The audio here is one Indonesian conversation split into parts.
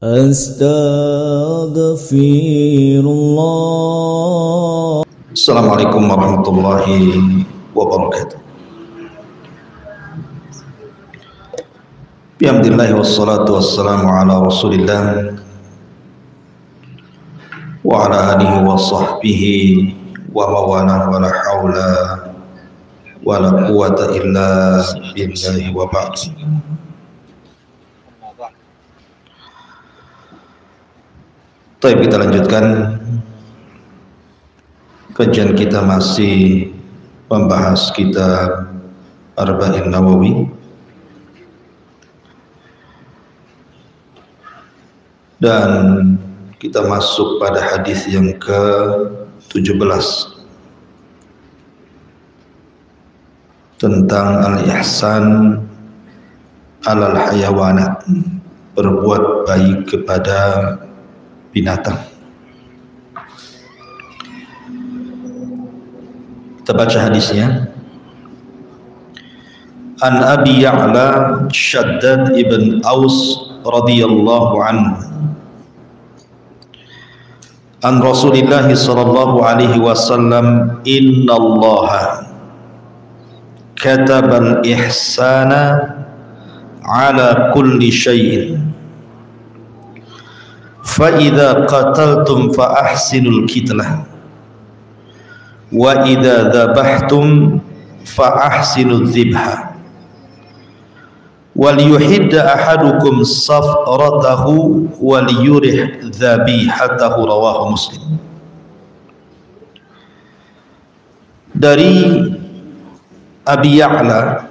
Astaghfirullah. Assalamualaikum warahmatullahi wabarakatuh. Bihamdillahi wassalatu wassalamu ala rasulillah wa ala alihi wa sahbihi wa mawalah wa la hawla wa la quwata illa billahi wa ba'd. Baik, kita lanjutkan kajian kita, masih membahas kitab Arba'in Nawawi, dan kita masuk pada hadis yang ke-17 tentang al-ihsan alal hayawanat, berbuat baik kepada binatang. Kita baca hadisnya. An Abi Ya'la Shaddad ibn Aus radhiyallahu anhu an Rasulillah sallallahu alaihi wasallam, innallaha katabal ihsana ala kulli syai'in fa idza qataltum fa ahsinul qitlah wa idza dzabhtum fa ahsinudz dzibha wal yuhidda ahadukum safratahu wal yurih dzabihatahu, rawahu Muslim. Dari Abi Ya'la,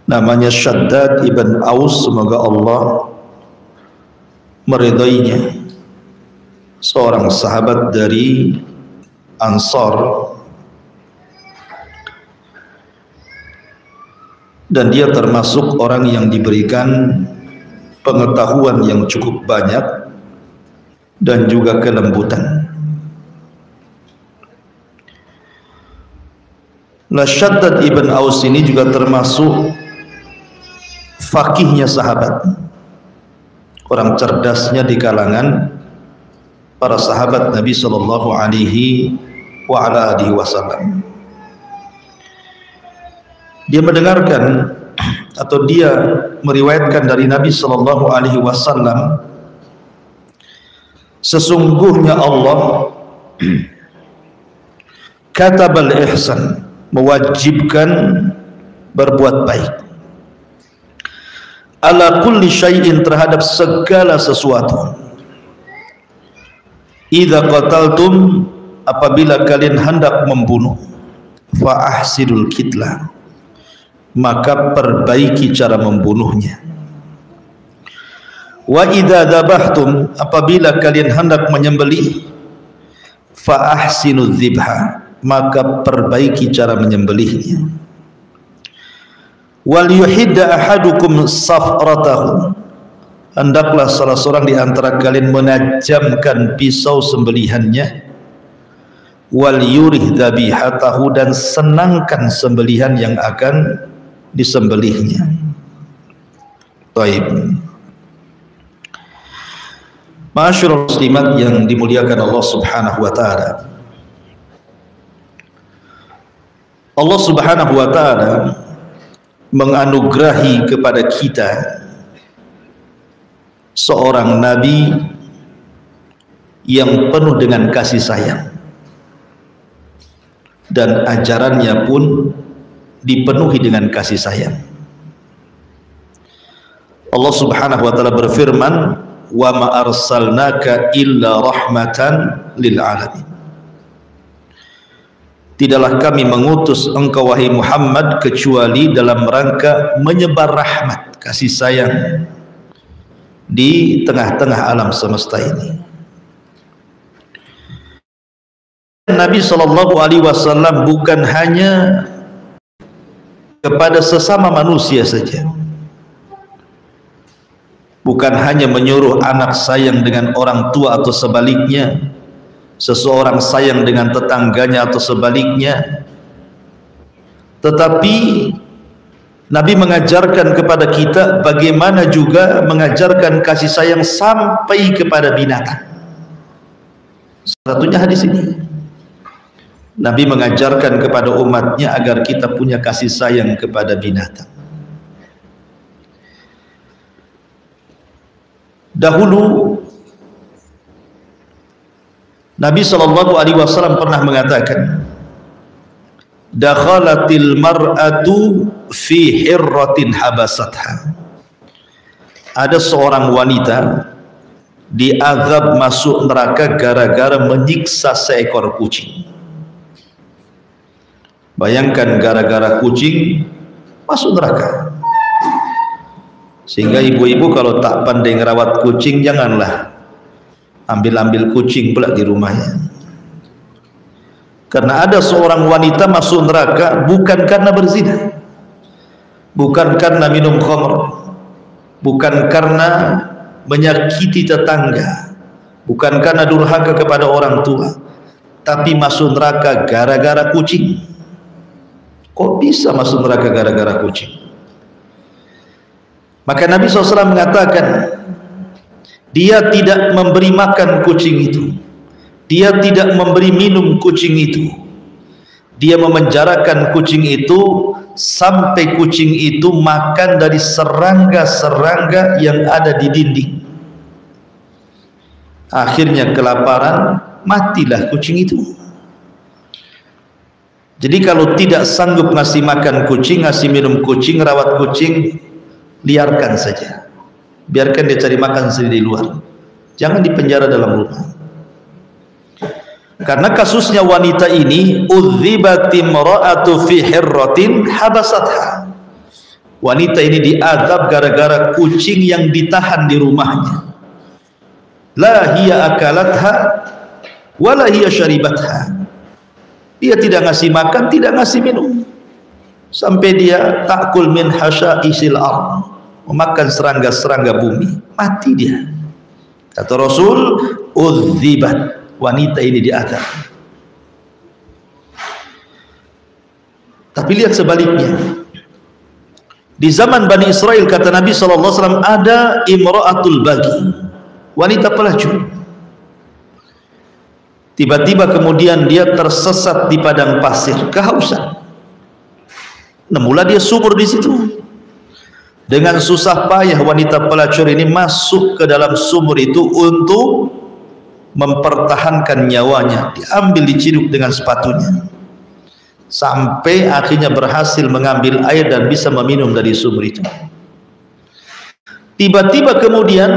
namanya Shaddad ibn Aus, semoga Allah meridainya, seorang sahabat dari Ansar, dan dia termasuk orang yang diberikan pengetahuan yang cukup banyak dan juga kelembutan. Nah, Shaddad ibn Aus ini juga termasuk fakihnya sahabat, orang cerdasnya di kalangan para sahabat Nabi sallallahu alaihi wa ala alihi wasallam. Dia mendengarkan atau dia meriwayatkan dari Nabi sallallahu alaihi wasallam, sesungguhnya Allah katabal ihsan, mewajibkan berbuat baik, ala kulli syai'in, terhadap segala sesuatu. Idza qataltum, apabila kalian hendak membunuh, fa ahsinul qitlah, maka perbaiki cara membunuhnya. Wa idza dzabhtum, apabila kalian hendak menyembelih, fa ahsinudz dzibha, maka perbaiki cara menyembelihnya. Wal yuhidda ahadukum safratahu, hendaklah salah seorang di antara kalian menajamkan pisau sembelihannya. Wal yurih dzabihatahu, dan senangkan sembelihan yang akan disembelihnya. Baik, ma'asyiral muslimat yang dimuliakan Allah Subhanahu wa taala. Allah Subhanahu wa taala menganugerahi kepada kita seorang nabi yang penuh dengan kasih sayang, dan ajarannya pun dipenuhi dengan kasih sayang. Allah Subhanahu wa taala berfirman, wa ma arsalnaka illa rahmatan lil alamin, tidaklah kami mengutus engkau wahai Muhammad kecuali dalam rangka menyebar rahmat, kasih sayang di tengah-tengah alam semesta ini. Nabi sallallahu alaihi wasallam bukan hanya kepada sesama manusia saja, bukan hanya menyuruh anak sayang dengan orang tua atau sebaliknya, seseorang sayang dengan tetangganya atau sebaliknya, tetapi Nabi mengajarkan kepada kita bagaimana juga mengajarkan kasih sayang sampai kepada binatang. Satunya hadis ini. Nabi mengajarkan kepada umatnya agar kita punya kasih sayang kepada binatang. Dahulu Nabi SAW pernah mengatakan, dakhalatil mar'atu fi hirratin habasatha. Ada seorang wanita diazab masuk neraka gara-gara menyiksa seekor kucing. Bayangkan, gara-gara kucing masuk neraka. Sehingga ibu-ibu kalau tak pandai ngerawat kucing, janganlah ambil-ambil kucing pula di rumahnya. Karena ada seorang wanita masuk neraka bukan karena berzina, bukan karena minum khamr, bukan karena menyakiti tetangga, bukan karena durhaka kepada orang tua, tapi masuk neraka gara-gara kucing. Kok bisa masuk neraka gara-gara kucing? Maka Nabi SAW mengatakan, dia tidak memberi makan kucing itu, dia tidak memberi minum kucing itu, dia memenjarakan kucing itu sampai kucing itu makan dari serangga-serangga yang ada di dinding. Akhirnya kelaparan, matilah kucing itu. Jadi kalau tidak sanggup ngasih makan kucing, ngasih minum kucing, rawat kucing, liarkan saja, biarkan dia cari makan sendiri di luar, jangan dipenjara dalam rumah. Karena kasusnya wanita ini, udzibatim ra'atu fi hirratin habasatha. Wanita ini diazab gara-gara kucing yang ditahan di rumahnya. La hiya akalatha wa la hiya syaribatha. Dia tidak ngasih makan, tidak ngasih minum, sampai dia takul min hasyaisil ardh, memakan serangga-serangga bumi, mati dia. Kata Rasul, udzibat, wanita ini diazab. Tapi lihat sebaliknya, di zaman Bani Israel, kata Nabi SAW, ada imra'atul bagi, wanita pelacur. Tiba-tiba kemudian dia tersesat di padang pasir, kehausan. Namulah dia subur di situ. Dengan susah payah wanita pelacur ini masuk ke dalam sumur itu untuk mempertahankan nyawanya. Diambil, diciduk dengan sepatunya, sampai akhirnya berhasil mengambil air dan bisa meminum dari sumur itu. Tiba-tiba kemudian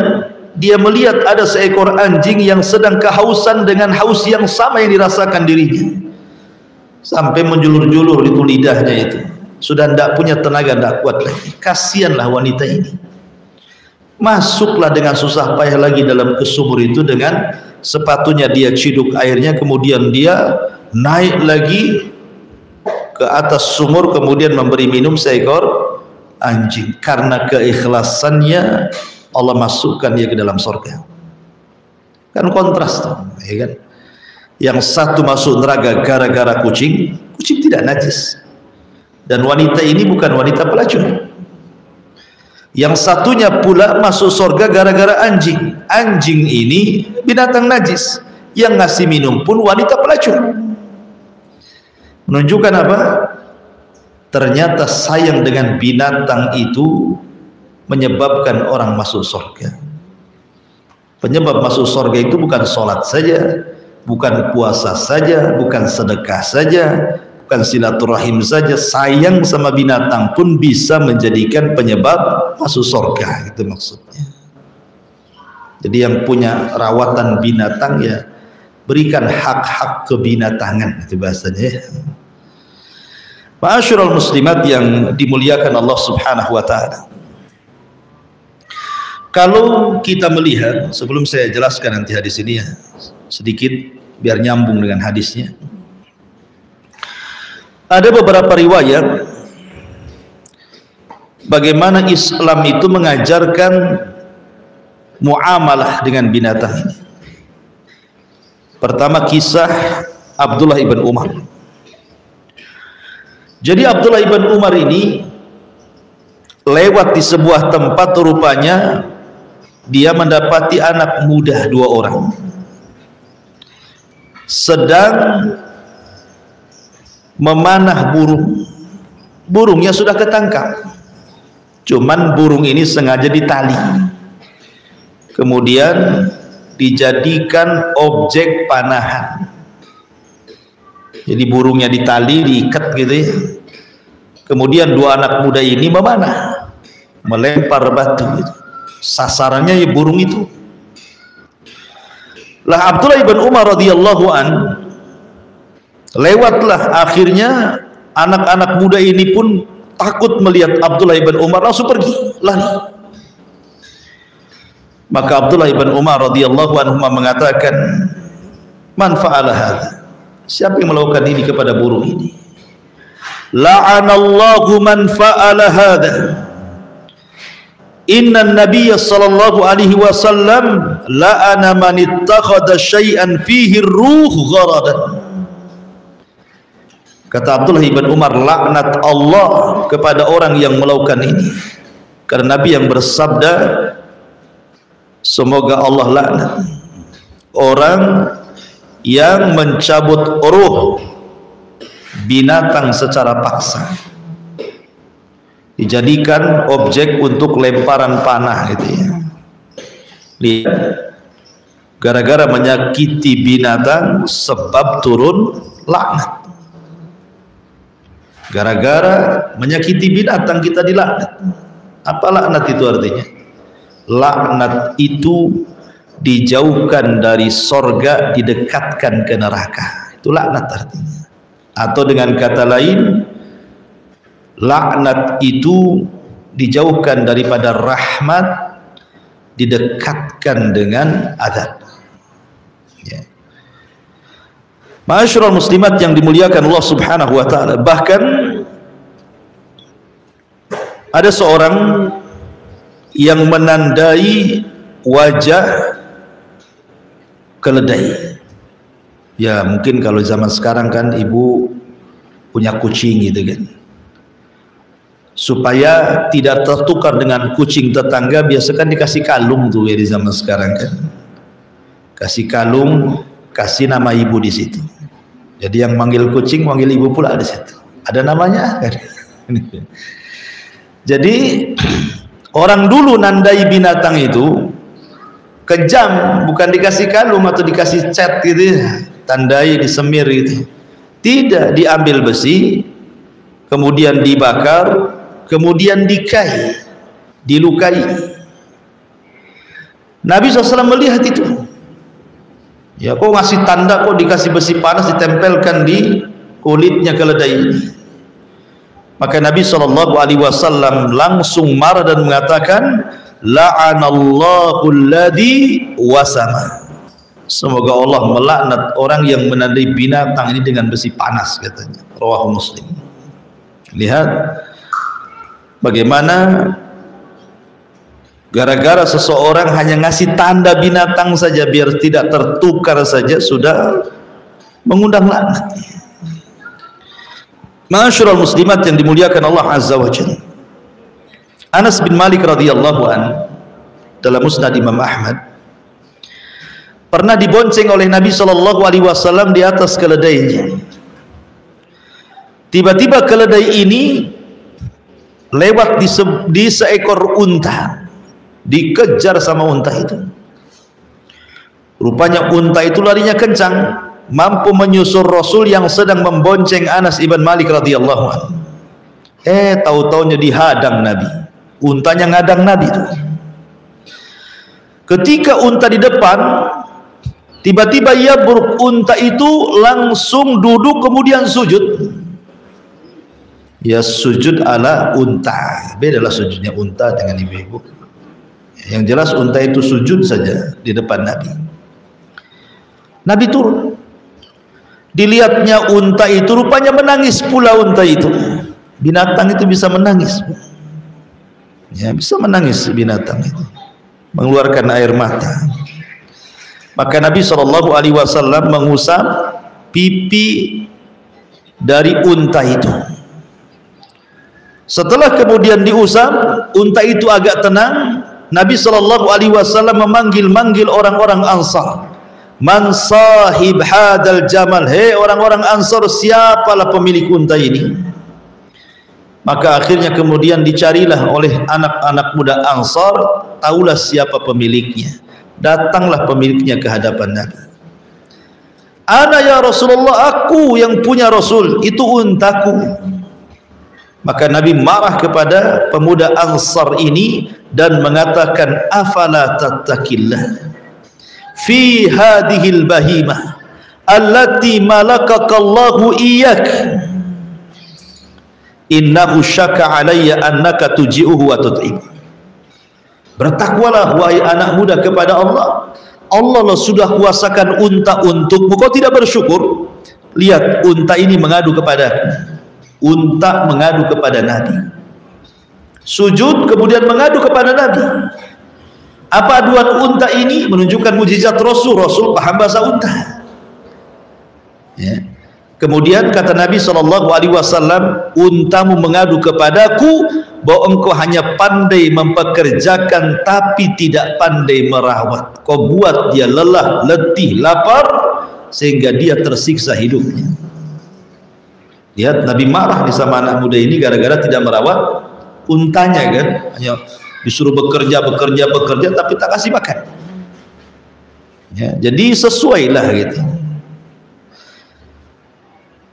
dia melihat ada seekor anjing yang sedang kehausan dengan haus yang sama yang dirasakan dirinya, sampai menjulur-julur itu lidahnya itu. Sudah tidak punya tenaga, tidak kuat lagi. Kasihanlah wanita ini. Masuklah dengan susah payah lagi dalam ke sumur itu, dengan sepatunya dia ciduk airnya, kemudian dia naik lagi ke atas sumur, kemudian memberi minum seekor anjing. Karena keikhlasannya, Allah masukkan dia ke dalam surga. Kan kontras tuh, ya kan? Yang satu masuk neraka gara-gara kucing, kucing tidak najis, dan wanita ini bukan wanita pelacur. Yang satunya pula masuk surga gara-gara anjing. Anjing ini binatang najis, yang ngasih minum pun wanita pelacur. Menunjukkan apa? Ternyata sayang dengan binatang itu menyebabkan orang masuk surga. Penyebab masuk surga itu bukan sholat saja, bukan puasa saja, bukan sedekah saja, bukan silaturahim saja. Sayang sama binatang pun bisa menjadikan penyebab masuk surga, itu maksudnya. Jadi yang punya rawatan binatang, ya berikan hak-hak kebinatangan, itu bahasanya. Ma'asyiral muslimat yang dimuliakan Allah Subhanahu wa taala. Kalau kita melihat, sebelum saya jelaskan nanti hadis ini ya, sedikit biar nyambung dengan hadisnya. Ada beberapa riwayat bagaimana Islam itu mengajarkan muamalah dengan binatang ini. Pertama, kisah Abdullah ibn Umar. Jadi Abdullah ibn Umar ini lewat di sebuah tempat, rupanya dia mendapati anak muda 2 orang sedang memanah burung. Burungnya sudah ketangkap, cuman burung ini sengaja ditali, kemudian dijadikan objek panahan. Jadi burungnya ditali, diikat gitu ya. Kemudian 2 anak muda ini memanah, melempar batu gitu. Sasarannya ya burung itu. Lah Abdullah ibn Umar radhiyallahu an, lewatlah, akhirnya anak-anak muda ini pun takut melihat Abdullah ibn Umar, langsung pergi, lari. Maka Abdullah ibn Umar radhiyallahu anhu mengatakan, "Man fa'ala hadza?" Siapa yang melakukan ini kepada burung ini? La'anallahu man fa'ala hadza. Inna Nabiyya sallallahu alaihi wasallam la'ana man ittakhadha syai'an fihi ruh gharadan. Kata Abdullah ibn Umar, laknat Allah kepada orang yang melakukan ini. Karena Nabi yang bersabda, semoga Allah laknat orang yang mencabut ruh binatang secara paksa, dijadikan objek untuk lemparan panah gitu ya. Lihat, gara-gara menyakiti binatang sebab turun laknat. Gara-gara menyakiti binatang kita dilaknat. Apa laknat itu artinya? Laknat itu dijauhkan dari sorga, didekatkan ke neraka. Itu laknat artinya. Atau dengan kata lain, laknat itu dijauhkan daripada rahmat, didekatkan dengan azab. Ya. Ma'asyiral muslimat yang dimuliakan Allah Subhanahu wa taala, bahkan ada seorang yang menandai wajah keledai. Ya mungkin kalau zaman sekarang kan ibu punya kucing gitu kan, supaya tidak tertukar dengan kucing tetangga, biasakan dikasih kalung tuh ya di zaman sekarang kan. Kasih kalung, kasih nama ibu di situ. Jadi yang manggil kucing manggil ibu pula di situ. Ada namanya kan. Jadi orang dulu nandai binatang itu kejam, bukan dikasih kalung atau dikasih cat gitu ya, tandai disemir gitu. Tidak, diambil besi, kemudian dibakar, kemudian dikai, dilukai. Nabi SAW melihat itu. Ya kok ngasih tanda, kok dikasih besi panas ditempelkan di kulitnya keledai ini. Maka Nabi SAW langsung marah dan mengatakan, la'anallahu alladhi wasama. Semoga Allah melaknat orang yang menandai binatang ini dengan besi panas, katanya. Rawahu Muslim. Lihat bagaimana gara-gara seseorang hanya ngasih tanda binatang saja biar tidak tertukar saja sudah mengundang laknat. Ma'asyiral muslimat yang dimuliakan Allah Azza wa Jalla, Anas bin Malik radhiyallahu an dalam Musnad Imam Ahmad pernah dibonceng oleh Nabi SAW di atas keledainya. Tiba-tiba keledai ini lewat di seekor unta, dikejar sama unta itu. Rupanya unta itu larinya kencang, mampu menyusul Rasul yang sedang membonceng Anas ibn Malik radhiyallahu anhu. Tahu-taunya dihadang Nabi. Untanya ngadang Nabi itu. Ketika unta di depan, tiba-tiba ia unta itu langsung duduk kemudian sujud. Ya sujud ala unta. Bedalah sujudnya unta dengan ibu-ibu. Yang jelas unta itu sujud saja di depan Nabi. Nabi turun. Dilihatnya unta itu, rupanya menangis pula unta itu. Binatang itu bisa menangis. Ya, bisa menangis binatang itu. Mengeluarkan air mata. Maka Nabi SAW mengusap pipi dari unta itu. Setelah kemudian diusap, unta itu agak tenang, Nabi SAW memanggil orang-orang Ansar. Man sahib hadal jamal, hei orang-orang Ansar, siapalah pemilik unta ini? Maka akhirnya kemudian dicarilah oleh anak-anak muda Ansar, tahulah siapa pemiliknya. Datanglah pemiliknya ke hadapan Nabi. Ana ya Rasulullah, aku yang punya Rasul, itu untaku. Maka Nabi marah kepada pemuda Ansar ini dan mengatakan, afala tattaqillah fi hadhil bahimah allati malakakallahu iyyak, innahu syaka alayya annaka tuji'uhu wa tut'ib. Bertakwalah wahai anak muda kepada Allah. Allah sudah kuasakan unta untukmu, kau tidak bersyukur. Lihat, unta ini mengadu kepadaku. Unta mengadu kepada Nabi, sujud kemudian mengadu kepada Nabi. Apa aduan unta ini? Menunjukkan mujizat Rasul. Rasul paham bahasa unta, ya. Kemudian kata Nabi SAW, untamu mengadu kepadaku bahwa engkau hanya pandai mempekerjakan tapi tidak pandai merawat. Kau buat dia lelah, letih, lapar sehingga dia tersiksa hidupnya. Lihat, Nabi marah sama anak muda ini gara-gara tidak merawat untanya, kan? Hanya disuruh bekerja tapi tak kasih makan, ya. Jadi sesuailah gitu.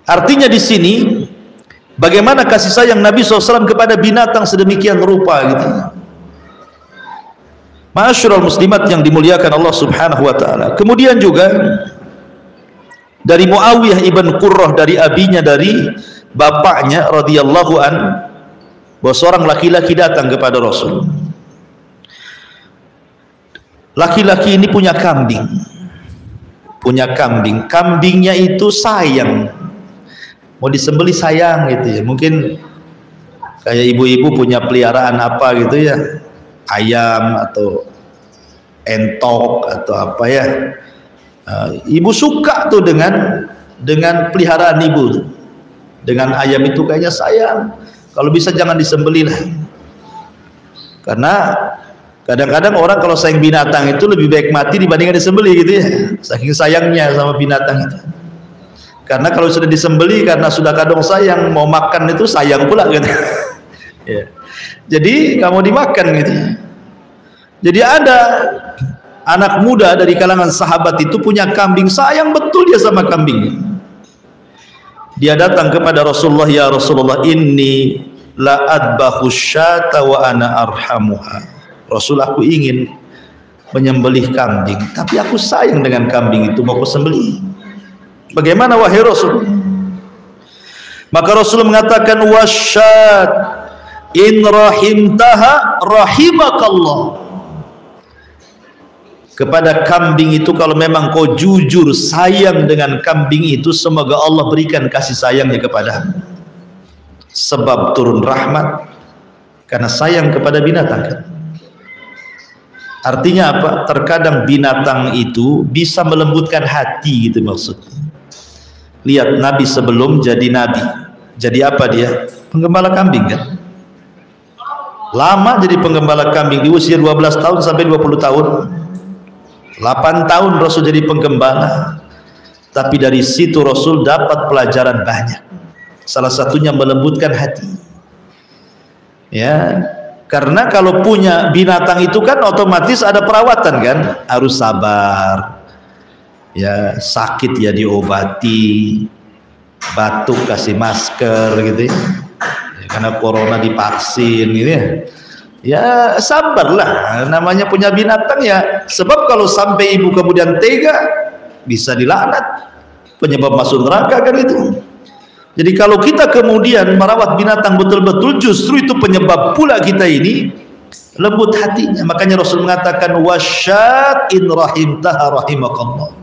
Artinya di sini bagaimana kasih sayang Nabi SAW kepada binatang sedemikian rupa gitu. Ma'asyiral muslimat yang dimuliakan Allah Subhanahu wa taala. Kemudian juga dari Muawiyah ibn Qurrah, dari abinya, dari bapaknya radhiyallahu an, bahwa seorang laki-laki datang kepada Rasul. Laki-laki ini punya kambing. Kambingnya itu sayang, mau disembelih sayang gitu ya. Mungkin kayak ibu-ibu punya peliharaan apa gitu ya, ayam atau entok atau apa ya. Ibu suka tuh dengan peliharaan ibu, dengan ayam itu kayaknya sayang. Kalau bisa jangan disembelih lah, karena kadang-kadang orang kalau sayang binatang itu lebih baik mati dibandingkan disembelih gitu ya, saking sayangnya sama binatang itu. Karena kalau sudah disembelih karena sudah kadang sayang, mau makan itu sayang pula gitu. Ya. Jadi nggak mau dimakan gitu. Jadi ada anak muda dari kalangan sahabat itu punya kambing, sayang betul dia sama kambingnya. Dia datang kepada Rasulullah, ya Rasulullah, inni la adbahu syata wa ana arhamuha. Rasul, aku ingin menyembelih kambing, tapi aku sayang dengan kambing itu, mau aku sembelih. Bagaimana wahai Rasul? Maka Rasul mengatakan, wasyat in rahimtaha rahimakallah. Kepada kambing itu, kalau memang kau jujur sayang dengan kambing itu, semoga Allah berikan kasih sayangnya kepadamu. Sebab turun rahmat karena sayang kepada binatang, kan? Artinya apa? Terkadang binatang itu bisa melembutkan hati gitu maksudnya. Lihat, Nabi sebelum jadi Nabi, jadi apa dia? Penggembala kambing, kan? Lama jadi penggembala kambing, di usia 12 tahun sampai 20 tahun. 8 tahun Rasul jadi penggembala. Tapi dari situ Rasul dapat pelajaran banyak. Salah satunya melembutkan hati. Ya, karena kalau punya binatang itu kan otomatis ada perawatan, kan? Harus sabar. Ya, sakit ya diobati, batuk kasih masker gitu ya. Karena corona divaksin gitu ya. Ya sabarlah, namanya punya binatang ya. Sebab kalau sampai ibu kemudian tega, bisa dilaknat, penyebab masuk neraka, kan itu. Jadi kalau kita kemudian merawat binatang betul-betul, justru itu penyebab pula kita ini lembut hatinya. Makanya Rasul mengatakan, wasyat in rahimtaha rahimakallah.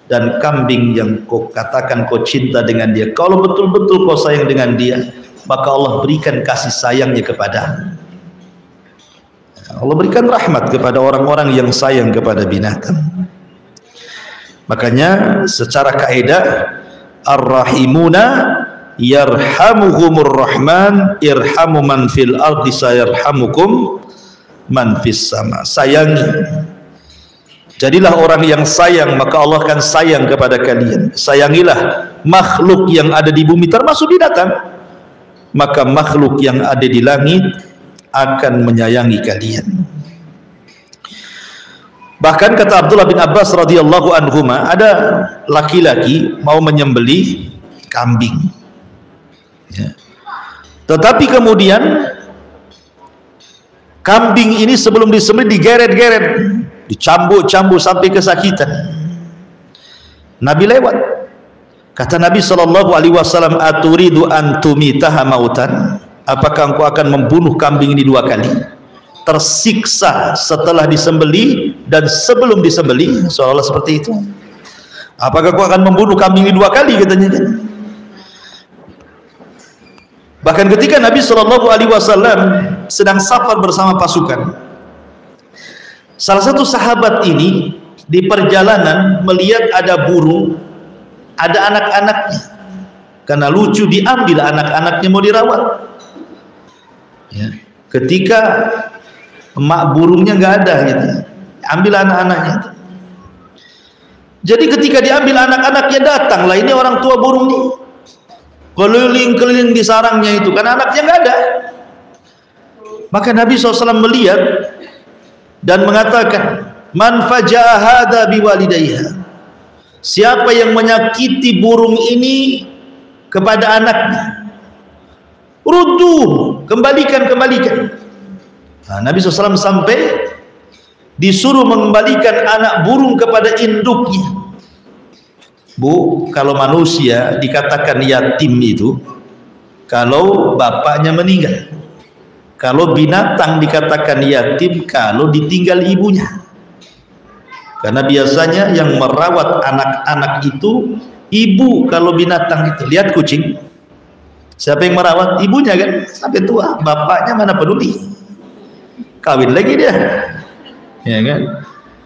Dan kambing yang kau katakan kau cinta dengan dia, kalau betul-betul kau sayang dengan dia, maka Allah berikan kasih sayangnya kepadamu. Allah berikan rahmat kepada orang-orang yang sayang kepada binatang. Makanya secara kaidah ar-rahimuna yarhamuhumur rahman irhamu man fil ardi sayarhamukum man fis sama. Sayangi, jadilah orang yang sayang, maka Allah akan sayang kepada kalian. Sayangilah makhluk yang ada di bumi termasuk binatang, maka makhluk yang ada di langit akan menyayangi kalian. Bahkan kata Abdullah bin Abbas radhiyallahu anhuma, ada laki-laki mau menyembelih kambing, ya. Tetapi kemudian kambing ini sebelum disembelih digeret-geret, dicambuk-cambuk sampai kesakitan. Nabi lewat, kata Nabi SAW, aturidu antumitaha mautan, apakah engkau akan membunuh kambing ini 2 kali, tersiksa setelah disembelih dan sebelum disembelih, seolah-olah seperti itu. Apakah engkau akan membunuh kambing ini 2 kali, katanya kan. Bahkan ketika Nabi SAW sedang safar bersama pasukan, salah satu sahabat ini di perjalanan melihat ada burung, ada anak-anaknya, karena lucu diambil anak-anaknya mau dirawat, ya. Ketika emak burungnya nggak ada, gitu, ambil anak-anaknya. Jadi ketika diambil anak-anaknya, datanglah ini orang tua burung ini, keliling-keliling di sarangnya itu, karena anaknya nggak ada. Maka Nabi SAW melihat dan mengatakan, man faja'a hadha biwalidayha, siapa yang menyakiti burung ini kepada anaknya, ruddu, kembalikan. Nah, Nabi SAW sampai disuruh mengembalikan anak burung kepada induknya. Bu, kalau manusia dikatakan yatim itu kalau bapaknya meninggal. Kalau binatang dikatakan yatim kalau ditinggal ibunya. Karena biasanya yang merawat anak-anak itu ibu. Kalau binatang itu, lihat kucing, siapa yang merawat? Ibunya kan, sampai tua. Bapaknya mana peduli, kawin lagi dia, ya kan.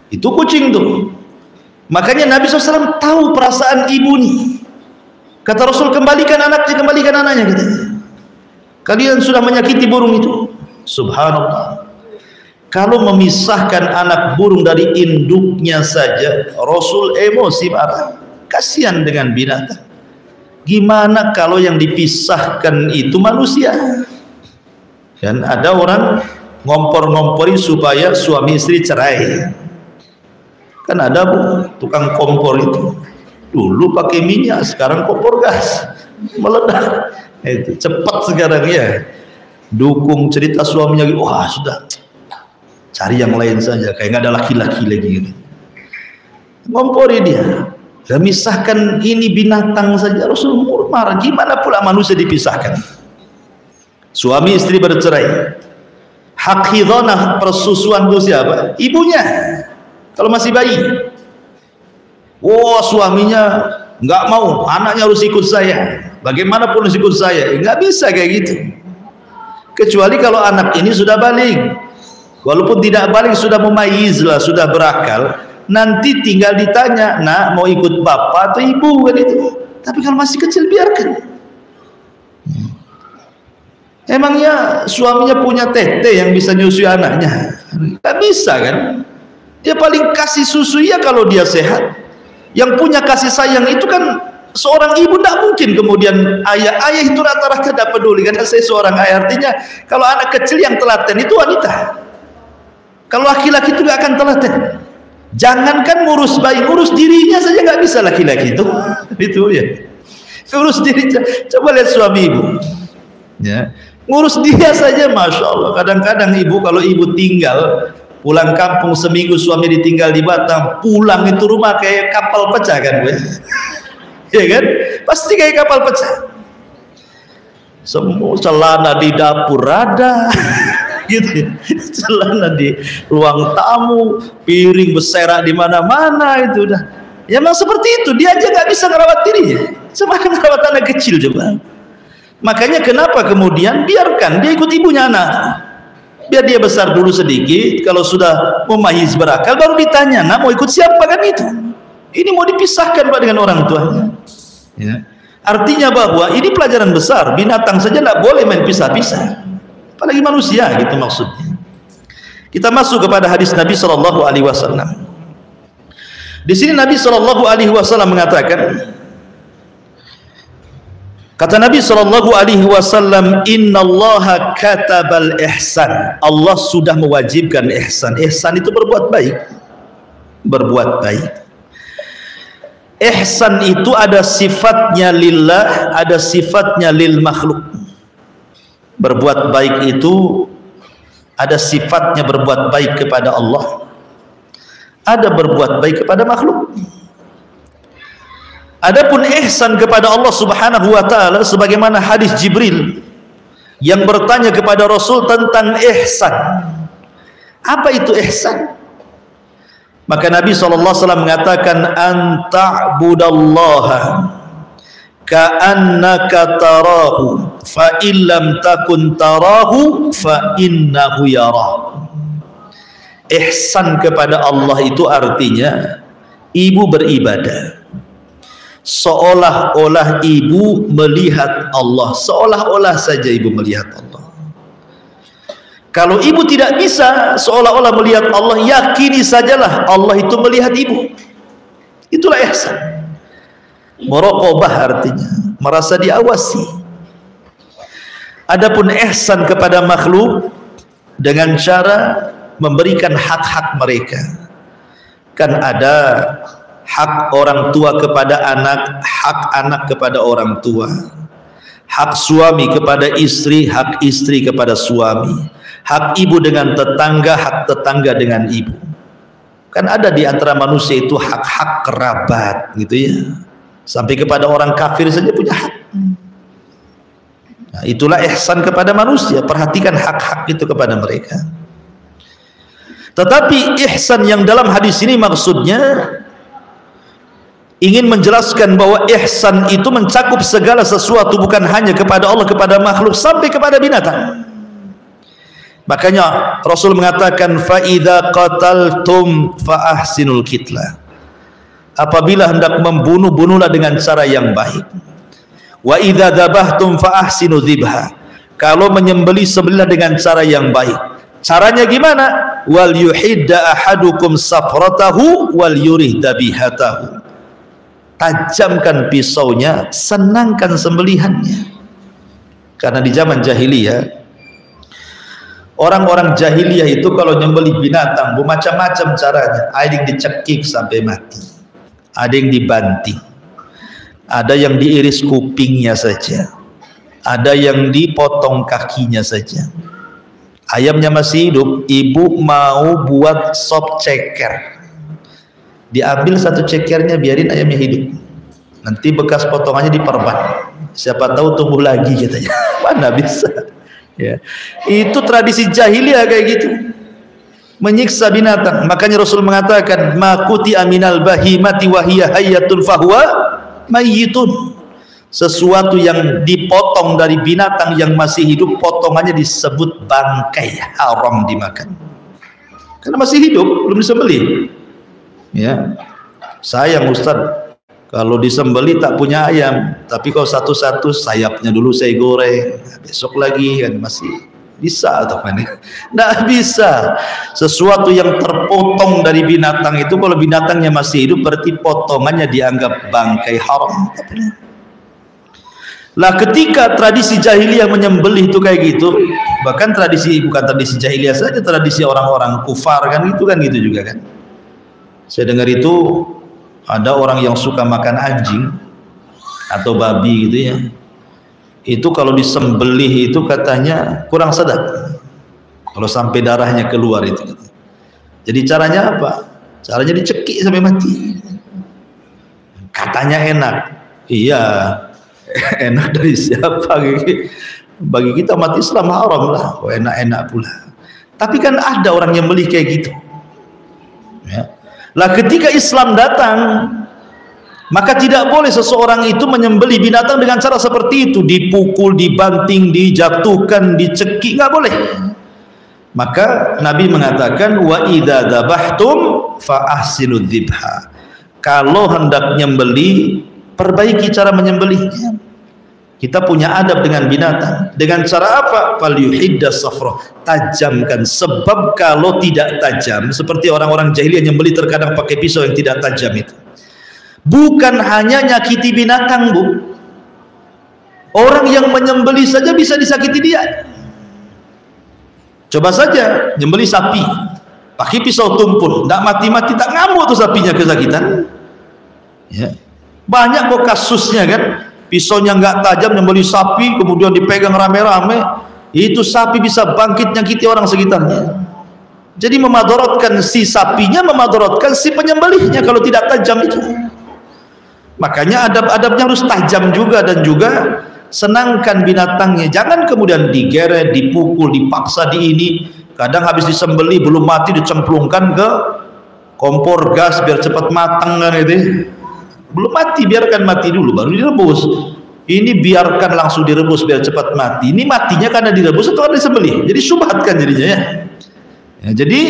Itu kucing tuh. Makanya Nabi SAW tahu perasaan ibu nih. Kata Rasul, kembalikan anaknya, katanya. Kalian sudah menyakiti burung itu. Subhanallah. Kalau memisahkan anak burung dari induknya saja, Rasul emosi marah. Kasihan dengan binatang. Gimana kalau yang dipisahkan itu manusia? Dan ada orang ngompor-ngompori supaya suami istri cerai. Kan ada, Bu, tukang kompor itu, dulu pakai minyak, sekarang kompor gas, meledak. Itu cepat sekarang, ya. Dukung cerita suaminya, wah sudah, cari yang lain saja, kayak nggak ada laki-laki lagi gitu. Ngompori dia, dan misahkan ini binatang saja. Rasul marah, gimana pula manusia dipisahkan? Suami istri bercerai, hak hidhanah persusuan itu siapa? Ibunya. Kalau masih bayi, wah, suaminya nggak mau, anaknya harus ikut saya, bagaimanapun harus ikut saya. Nggak bisa kayak gitu. Kecuali kalau anak ini sudah balik, walaupun tidak balik sudah mumayyiz lah, sudah berakal. Nanti tinggal ditanya, nak mau ikut bapak atau ibu, kan itu. Tapi kalau masih kecil biarkan. Emangnya suaminya punya tete yang bisa nyusui anaknya? Nggak bisa kan? Dia paling kasih susu ya kalau dia sehat. Yang punya kasih sayang itu kan seorang ibu. Tidak mungkin kemudian ayah itu rata-rata tidak peduli, karena saya seorang ayah. Artinya kalau anak kecil yang telaten itu wanita. Kalau laki-laki itu nggak akan telaten. Jangankan ngurus bayi, ngurus dirinya saja nggak bisa laki-laki itu. Itu ya, ngurus diri. Coba lihat suami ibu, ya, ngurus dia saja, masya Allah. Kadang-kadang ibu, kalau ibu tinggal pulang kampung seminggu, suami ditinggal di Batam, pulang itu rumah kayak kapal pecah kan, Bu? Ya kan? Pasti kayak kapal pecah. Semua celana di dapur ada, gitu. Celana di ruang tamu, piring berserak di mana-mana, itu udah. Ya memang seperti itu. Dia aja nggak bisa ngerawat dirinya, semakin ngerawat anak kecil coba. Makanya kenapa kemudian biarkan dia ikut ibunya anak. Biar dia besar dulu sedikit, kalau sudah mumayyiz berakal baru ditanya, nah mau ikut siapa, kan itu. Ini mau dipisahkan Pak dengan orang tuanya, ya. Artinya bahwa ini pelajaran besar, binatang saja tidak boleh main pisah-pisah, apalagi manusia, gitu maksudnya. Kita masuk kepada hadis Nabi Shallallahu Alaihi Wasallam. Di sini Nabi Shallallahu Alaihi Wasallam mengatakan, kata Nabi Shallallahu Alaihi Wasallam, Innallaha katabal ihsan. Allah sudah mewajibkan ihsan. Ihsan itu berbuat baik, berbuat baik. Ihsan itu ada sifatnya lillah, ada sifatnya lil makhluk. Berbuat baik itu ada sifatnya berbuat baik kepada Allah, ada berbuat baik kepada makhluk. Adapun ihsan kepada Allah Subhanahu wa taala, sebagaimana hadis Jibril yang bertanya kepada Rasul tentang ihsan. Apa itu ihsan? Maka Nabi SAW mengatakan, anta'budallaha ka'annaka tarahu fa illam takun tarahu fa innahu yara. Ihsan kepada Allah itu artinya ibu beribadah seolah-olah ibu melihat Allah, seolah-olah saja ibu melihat Allah. Kalau ibu tidak bisa seolah-olah melihat Allah, yakini sajalah Allah itu melihat ibu. Itulah ihsan. Muraqabah artinya merasa diawasi. Adapun ihsan kepada makhluk dengan cara memberikan hak-hak mereka. Kan ada hak orang tua kepada anak, hak anak kepada orang tua, hak suami kepada istri, hak istri kepada suami, hak ibu dengan tetangga, hak tetangga dengan ibu. Kan ada di antara manusia itu hak-hak kerabat gitu ya. Sampai kepada orang kafir saja punya hak. Nah, itulah ihsan kepada manusia, perhatikan hak-hak itu kepada mereka. Tetapi ihsan yang dalam hadis ini maksudnya ingin menjelaskan bahwa ihsan itu mencakup segala sesuatu, bukan hanya kepada Allah, kepada makhluk, sampai kepada binatang. Makanya Rasul mengatakan, fa idza qataltum fa ahsinul qitla. Apabila hendak membunuh, bunuhlah dengan cara yang baik. Wa idza dzabhtum fa ahsinu dzibha. Kalau menyembelih, sembelihlah dengan cara yang baik. Caranya gimana? Wal yuhidda ahadukum safratahu wal yurih dabihatahu. Tajamkan pisaunya, senangkan sembelihannya. Karena di zaman jahiliyah, orang-orang jahiliyah itu kalau nyembelih binatang macam-macam caranya. Ada yang dicekik sampai mati, ada yang dibanting, ada yang diiris kupingnya saja, ada yang dipotong kakinya saja. Ayamnya masih hidup, ibu mau buat sop ceker, diambil satu cekernya, biarin ayamnya hidup, nanti bekas potongannya diperban, siapa tahu tumbuh lagi katanya. Mana bisa ya. Itu tradisi jahiliyah kayak gitu, menyiksa binatang. Makanya Rasul mengatakan, ma kuti aminal bahimati wahiyya hayyatun fahuwa mayyitun. Sesuatu yang dipotong dari binatang yang masih hidup, potongannya disebut bangkai, haram dimakan karena masih hidup, belum disembelih. Ya, sayang Ustaz, kalau disembelih tak punya ayam, tapi kalau satu-satu sayapnya dulu saya goreng, besok lagi kan masih bisa atau mana? Nggak bisa. Sesuatu yang terpotong dari binatang itu, kalau binatangnya masih hidup, berarti potongannya dianggap bangkai, haram. Lah ketika tradisi jahiliyah menyembelih itu kayak gitu, bahkan tradisi, bukan tradisi jahiliyah saja, tradisi orang-orang kufar kan gitu juga kan. Saya dengar itu ada orang yang suka makan anjing atau babi gitu ya. Itu kalau disembelih itu katanya kurang sedap kalau sampai darahnya keluar itu. Jadi caranya apa? Caranya dicekik sampai mati. Katanya enak. Iya, enak dari siapa? Bagi kita umat Islam haram lah. Oh, enak-enak pula. Tapi kan ada orang yang beli kayak gitu. Ya. Lah ketika Islam datang, maka tidak boleh seseorang itu menyembelih binatang dengan cara seperti itu, dipukul, dibanting, dijatuhkan, dicekik, nggak boleh. Maka Nabi mengatakan, wa idza dzabhtum fa ahsinu dzibha. Kalau hendak nyembelih, perbaiki cara menyembelihnya. Kita punya adab dengan binatang. Dengan cara apa? Falyuhidda safrah, tajamkan. Sebab kalau tidak tajam, seperti orang-orang jahiliyah nyembelih terkadang pakai pisau yang tidak tajam itu, bukan hanya nyakiti binatang, Bu. Orang yang menyembelih saja bisa disakiti dia. Coba saja nyembelih sapi pakai pisau tumpul, tidak mati-mati, tak ngamuk tuh sapinya kesakitan. Ya. Banyak kok kasusnya kan, pisaunya nggak tajam, nyembelih sapi, kemudian dipegang rame-rame, itu sapi bisa bangkit nyakiti orang sekitarnya. Jadi memadaratkan si sapinya, memadaratkan si penyembelihnya kalau tidak tajam itu. Makanya adab-adabnya harus tajam juga, dan juga senangkan binatangnya. Jangan kemudian digeret, dipukul, dipaksa di ini. Kadang habis disembelih belum mati dicemplungkan ke kompor gas biar cepat matang kan itu. Belum mati, biarkan mati dulu baru direbus. Ini biarkan langsung direbus biar cepat mati. Ini matinya karena direbus atau karena disembelih. Jadi syubhat kan jadinya ya. Jadi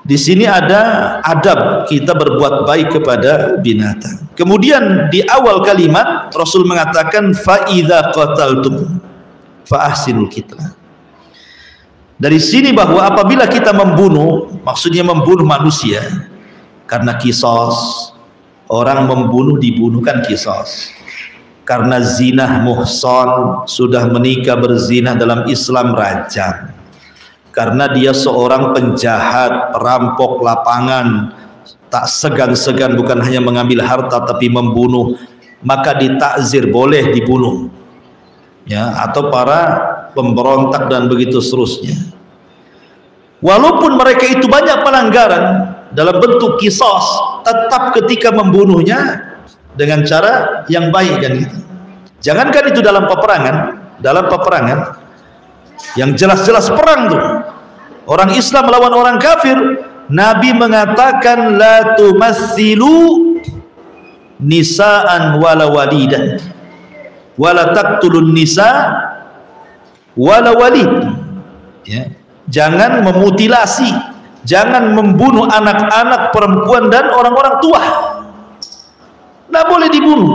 di sini ada adab kita berbuat baik kepada binatang. Kemudian di awal kalimat Rasul mengatakan fa idza qataltum fa ahsinul qitla. Dari sini bahwa apabila kita membunuh, maksudnya membunuh manusia karena qisas. Orang membunuh dibunuh kan qisas. Karena zina muhsan, sudah menikah berzina dalam Islam rajam. Karena dia seorang penjahat, perampok lapangan, tak segan-segan bukan hanya mengambil harta tapi membunuh, maka ditakzir, boleh dibunuh. Ya, atau para pemberontak dan begitu seterusnya. Walaupun mereka itu banyak pelanggaran dalam bentuk qisas, tetap ketika membunuhnya dengan cara yang baik kan gitu. Jangankan itu dalam peperangan yang jelas-jelas perang tuh, orang Islam melawan orang kafir, Nabi mengatakan la tumatsilu nisaan wala walidan wala taqtulun nisa wala walid. Ya, jangan memutilasi, jangan membunuh anak-anak perempuan dan orang-orang tua. Tidak boleh dibunuh.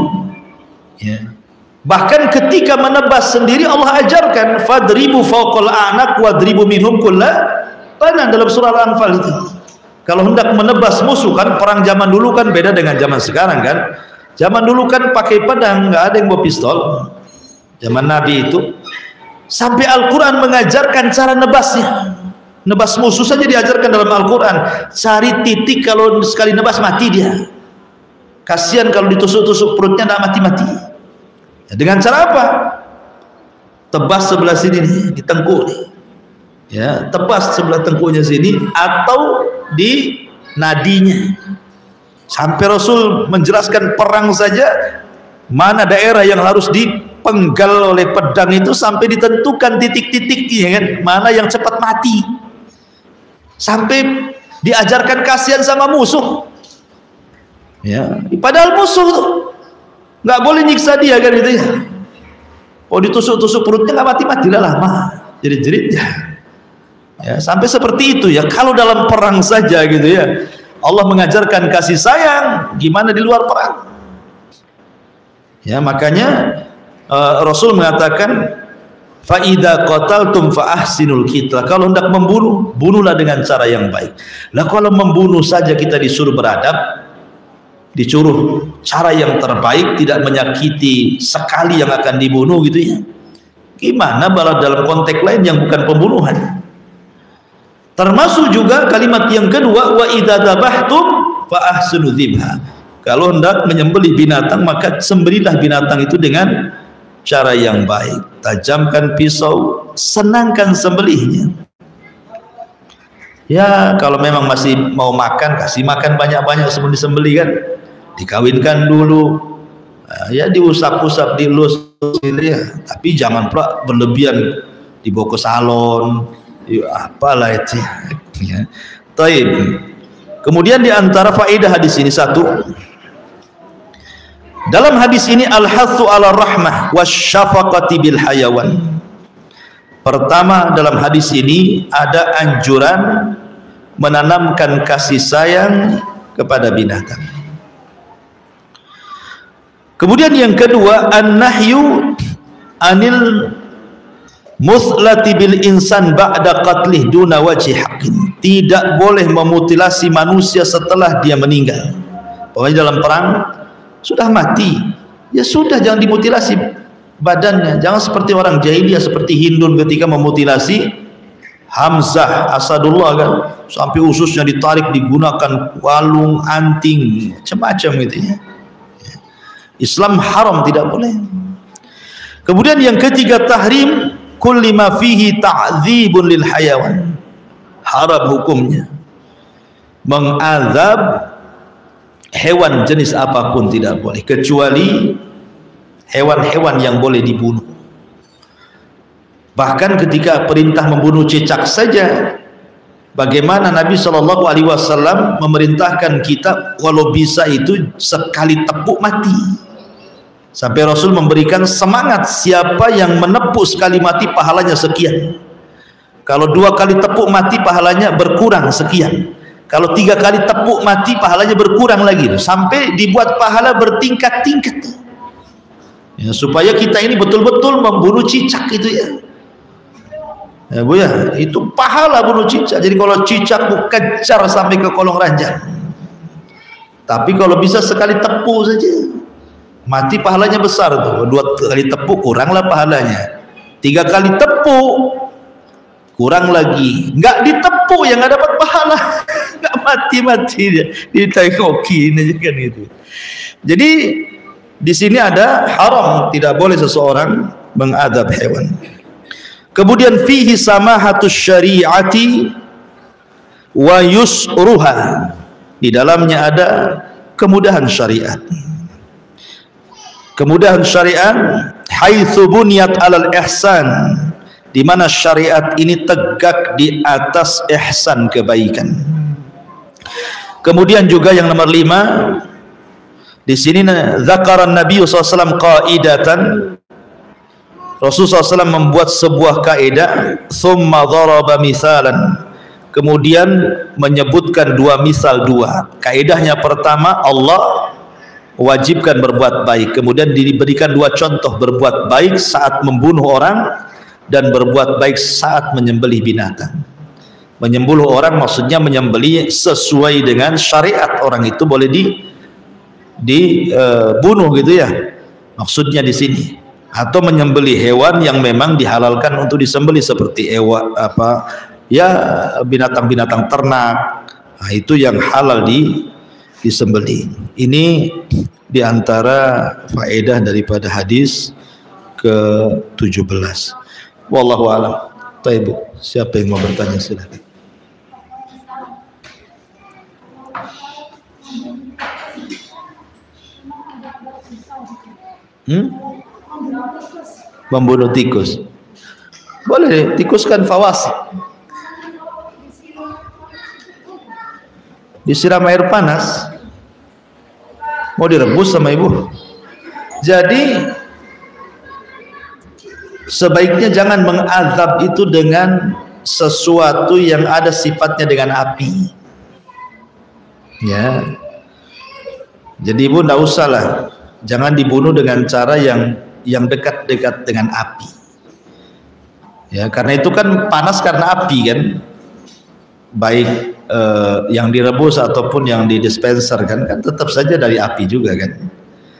Ya. Bahkan ketika menebas sendiri Allah ajarkan fadribu fawqal a'naq wadribu minhum kulla banan, dalam surah Al-Anfal itu. Kalau hendak menebas musuh, kan perang zaman dulu kan beda dengan zaman sekarang kan. Zaman dulu kan pakai pedang, nggak ada yang bawa pistol. Zaman Nabi itu sampai Al-Quran mengajarkan cara nebasnya. Nebas musuh saja diajarkan dalam Al-Quran. Cari titik, kalau sekali nebas mati dia. Kasihan kalau ditusuk-tusuk perutnya tidak mati-mati. Ya, dengan cara apa? Tebas sebelah sini nih, di tengkuk nih. Ya, tebas sebelah tengkuknya sini atau di nadinya. Sampai Rasul menjelaskan perang saja, mana daerah yang harus dipenggal oleh pedang itu sampai ditentukan titik-titiknya kan, mana yang cepat mati. Sampai diajarkan kasihan sama musuh. Ya, padahal musuh tuh nggak boleh nyiksa dia kan gitu ya. Oh, ditusuk-tusuk perutnya nggak mati-mati lah lama, jerit-jerit ya. Ya, sampai seperti itu ya. Kalau dalam perang saja gitu ya, Allah mengajarkan kasih sayang, gimana di luar perang? Ya, makanya Rasul mengatakan fa idza qataltum fa ahsinul qitla. Kalau hendak membunuh, bunuhlah dengan cara yang baik. Lah kalau membunuh saja kita disuruh beradab, disuruh cara yang terbaik, tidak menyakiti sekali yang akan dibunuh gitu ya. Gimana balas dalam konteks lain yang bukan pembunuhan? Termasuk juga kalimat yang kedua, wa idza dzabhtum fa ahsinu dzibha. Kalau hendak menyembelih binatang, maka sembelihlah binatang itu dengan cara yang baik. Tajamkan pisau, senangkan sembelihnya. Ya, kalau memang masih mau makan, kasih makan banyak-banyak sebelum disembelih kan. Dikawinkan dulu, ya diusap-usap, dielus gitu ya. Tapi jangan pula berlebihan, dibawa ke salon, apalah itu ya. Taib. Kemudian di antara faedah hadis ini, satu, dalam hadis ini al-hathu ala rahmah wasyafaqati bil hayawan. Pertama, dalam hadis ini ada anjuran menanamkan kasih sayang kepada binatang. Kemudian yang kedua, an-nahyu anil muslati bil insan ba'da qatlih duna wajhi haqqin. Tidak boleh memutilasi manusia setelah dia meninggal. Pokoknya dalam perang sudah mati, ya sudah, jangan dimutilasi badannya. Jangan seperti orang jahiliyah seperti Hindun ketika memutilasi Hamzah Asadullah kan, sampai ususnya ditarik, digunakan walung, anting, macam-macam gitu ya. Islam haram, tidak boleh. Kemudian yang ketiga, tahrim kulli ma fihi ta'dzibun lil hayawan. Haram hukumnya mengazab hewan jenis apapun, tidak boleh, kecuali hewan-hewan yang boleh dibunuh. Bahkan ketika perintah membunuh cicak saja, bagaimana Nabi SAW memerintahkan kita walau bisa itu sekali tepuk mati, sampai Rasul memberikan semangat, siapa yang menepuk sekali mati pahalanya sekian, kalau 2 kali tepuk mati pahalanya berkurang sekian, kalau 3 kali tepuk mati pahalanya berkurang lagi, sampai dibuat pahala bertingkat-tingkat ya, supaya kita ini betul-betul membunuh cicak itu ya. Ya Bu ya, itu pahala bunuh cicak. Jadi kalau cicak Bu kejar sampai ke kolong ranjang, tapi kalau bisa sekali tepuk saja mati pahalanya besar tuh. 2 kali tepuk kuranglah pahalanya, 3 kali tepuk kurang lagi, nggak ditepuk yang nggak dapat pahala, nggak mati-mati dia, ditengokin aja kan gitu. Jadi di sini ada haram, tidak boleh seseorang mengadab hewan. Kemudian fihi samahatus syariati wa yusruha, di dalamnya ada kemudahan syariat. Kemudahan syariat haitsu buniyat alal ihsan, di mana syariat ini tegak di atas ihsan, kebaikan. Kemudian juga yang nomor 5, di sini zakaran Nabi SAW qaidatan, Rasulullah SAW membuat sebuah kaidah, thumma dharaba misalan, kemudian menyebutkan 2 misal. Kaidahnya pertama, Allah wajibkan berbuat baik, kemudian diberikan 2 contoh berbuat baik saat membunuh orang dan berbuat baik saat menyembelih binatang. Menyembelih orang maksudnya menyembelih sesuai dengan syariat, orang itu boleh dibunuh gitu ya, maksudnya di sini. Atau menyembelih hewan yang memang dihalalkan untuk disembelih seperti binatang-binatang ternak, nah, itu yang halal disembelih. Ini diantara faedah daripada hadis ke-17. Wallahu a'lam. Baik Bu, siapa yang mau bertanya silakan. Membunuh tikus boleh, tikus kan fawasik, disiram air panas, mau direbus sama ibu. Jadi sebaiknya jangan mengazab itu dengan sesuatu yang ada sifatnya dengan api ya. Jadi ibu tidak usah lah, jangan dibunuh dengan cara yang dekat-dekat dengan api ya, karena itu kan panas karena api kan, baik yang direbus ataupun yang didispenser kan tetap saja dari api juga kan.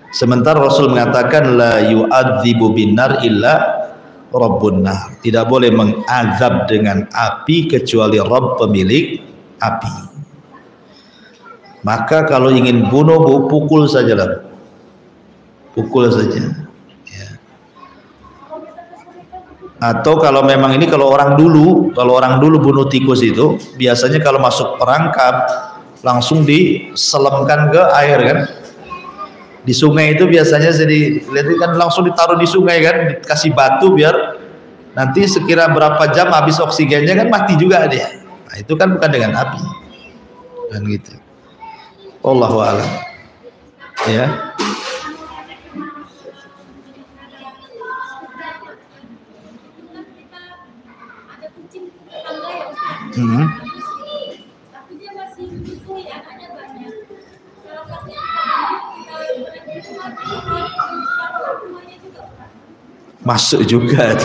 Sementara Rasul mengatakan la yu'adzibu binar illa rabbun nar, tidak boleh mengazab dengan api kecuali Rabb pemilik api. Maka kalau ingin bunuh Bu, pukul saja lah, pukul saja ya. Atau kalau memang ini kalau orang dulu bunuh tikus itu biasanya kalau masuk perangkap langsung diselemkan ke air kan, di sungai itu biasanya jadi lihat kan, langsung ditaruh di sungai kan, dikasih batu biar nanti sekira berapa jam habis oksigennya kan mati juga dia. Nah, itu kan bukan dengan api kan gitu. Wallahu a'lam ya. Masuk juga.